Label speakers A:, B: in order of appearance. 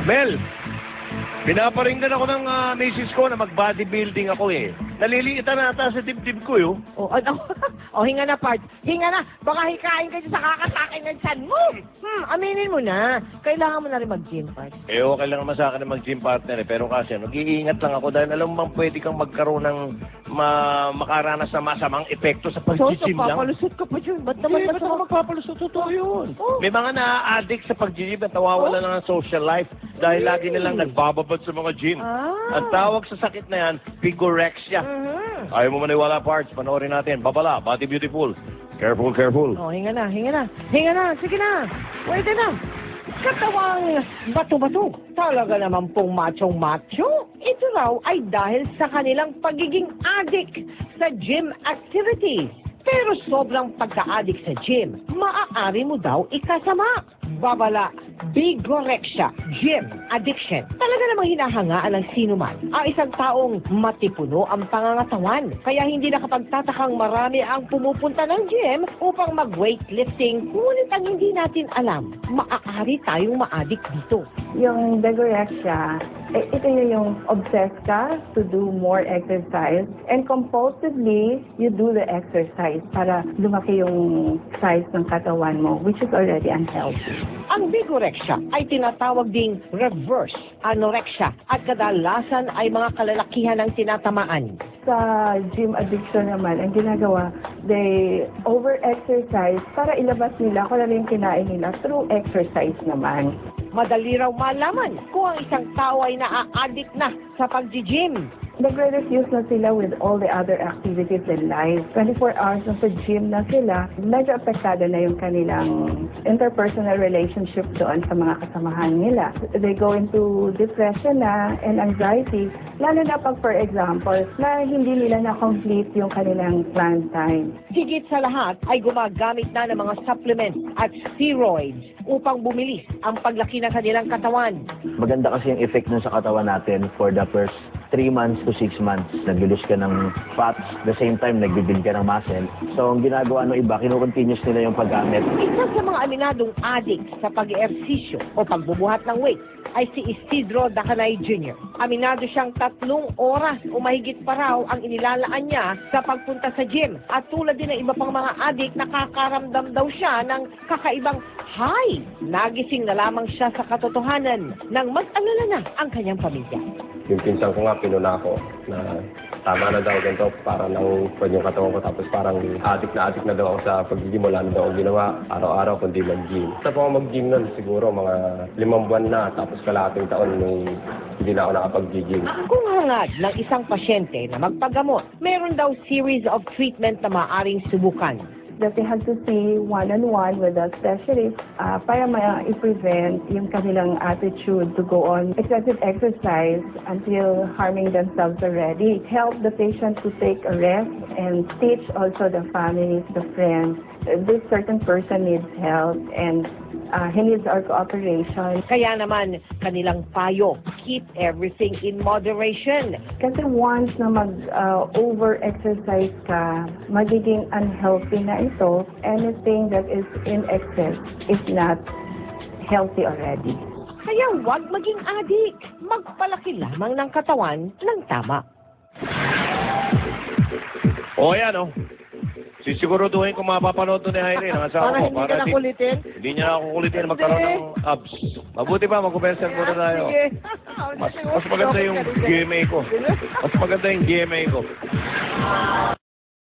A: Mel, pinaparinggan ako ng misis ko na mag-bodybuilding ako eh. Naliliitan na ata sa dibdib ko yun.
B: Hinga na, Part. Hinga na. Baka hikain ka dyan sa kakatakin ng tiyan mo. Aminin mo na. Kailangan mo na rin mag-gym, Part.
A: Eh, okay lang naman sa akin na mag-gym partner eh. Pero kasi, nag-iingat lang ako dahil alam mo bang pwede kang magkaroon ng makaranas na masamang epekto sa pag-gym lang.
B: Papalusot ka pa dyan. Ba't naman
A: Ba't ako magpapalusot? Totoo yun. May mga na-addict sa pag-gym at nawawala na ng social life dahil lagi nilang nagbababad sa mga gym. Ang tawag sa sakit na yan, pigorexia. Ayaw mo maniwala, Parts. Panoorin natin. Babala, Body Beautiful. Careful, careful.
B: Hinga na, hinga na. Hinga na, sige na. Pwede na. Katawang bato-bato. Talaga naman pong machong-macho. Ito raw ay dahil sa kanilang pagiging addict sa gym activities. Pero sobrang pagka-addict sa gym, maaari mo daw ikasama. Babala, bigorexia, gym addiction. Talaga namang hinahangaan ng sino man ang isang taong matipuno ang pangangatawan. Kaya hindi nakapagtatakang marami ang pumupunta ng gym upang mag-weightlifting. Ngunit ang hindi natin alam, maaari tayong ma-addict dito.
C: Yung bigorexia, ito yung obsessed ka to do more exercise and compulsively you do the exercise para lumaki yung size ng katawan mo, which is already unhealthy.
B: Ang bigorexia ay tinatawag ding reverse anorexia at kadalasan ay mga kalalakihan ang tinatamaan.
C: Sa gym addiction naman, ang ginagawa, they over-exercise para ilabas nila kung ano yung kinain nila through exercise naman.
B: Madali raw malaman kung ang isang tao ay naa-addict na sa pag-gym.
C: Nagre-refuse na sila with all the other activities in life. 24 hours na sa gym na sila, medyo apektado na yung kanilang interpersonal relationship doon sa mga kasamahan nila. They go into depression na and anxiety, lalo na pag, for example, na hindi nila na-complete yung kanilang planned time.
B: Higit sa lahat ay gumagamit na ng mga supplements at steroids upang bumilis ang paglaki ng kanilang katawan.
D: Maganda kasi yung effect nun sa katawan natin for the first 3 months to 6 months. Naglulus ka ng fats, the same time nagbibuild ka ng muscle. So ang ginagawa ng iba, kinukontinuous nila yung paggamit.
B: Isa sa mga aminadong addict sa pag-eehersisyo o pagbubuhat ng weight ay si Isidro Dacanay Jr. Aminado siyang 3 oras o mahigit pa raw ang inilalaan niya sa pagpunta sa gym. At tulad din ng iba pang mga addict, nakakaramdam daw siya ng kakaibang high. Nagising na lamang siya sa katotohanan nang mag-alala na ang kanyang pamilya.
E: Yung pinsan ko nga, pinuna ako na tama na daw ganito, para nang pwede yung katawan ko. Tapos parang addict na daw ako sa pag-gym. Wala na daw ako ginawa araw-araw kundi mag-gym. Tapos ako mag-gym nun siguro mga 5 buwan na. Tapos kalahating taon nung hindi na ako nakapag-gym.
B: Kung hangad ng isang pasyente na magpagamot, meron daw series of treatment na maaaring subukan.
C: That they have to see one-on-one with a specialist para ma-prevent yung kanilang attitude to go on excessive exercise until harming themselves already. Help the patient to take a rest and teach also the families, the friends, this certain person needs help and he needs our cooperation.
B: Kaya naman, kanilang payo, keep everything in moderation.
C: Kasi once na mag-over-exercise ka, magiging unhealthy na ito. Anything that is in excess is not healthy already.
B: Kaya huwag maging addict. Magpalaki lamang ng katawan ng tama.
A: O yan o. Sisiguraduhin kung mapapanood to ni Irene, ang asawa ko.
B: Para hindi ka nakulitin?
A: Hindi niya ako kulitin magkaroon ng abs. Mabuti ba, mag-conversal muna tayo.
B: Sige.
A: Mas maganda yung GMA ko. Mas maganda yung GMA ko.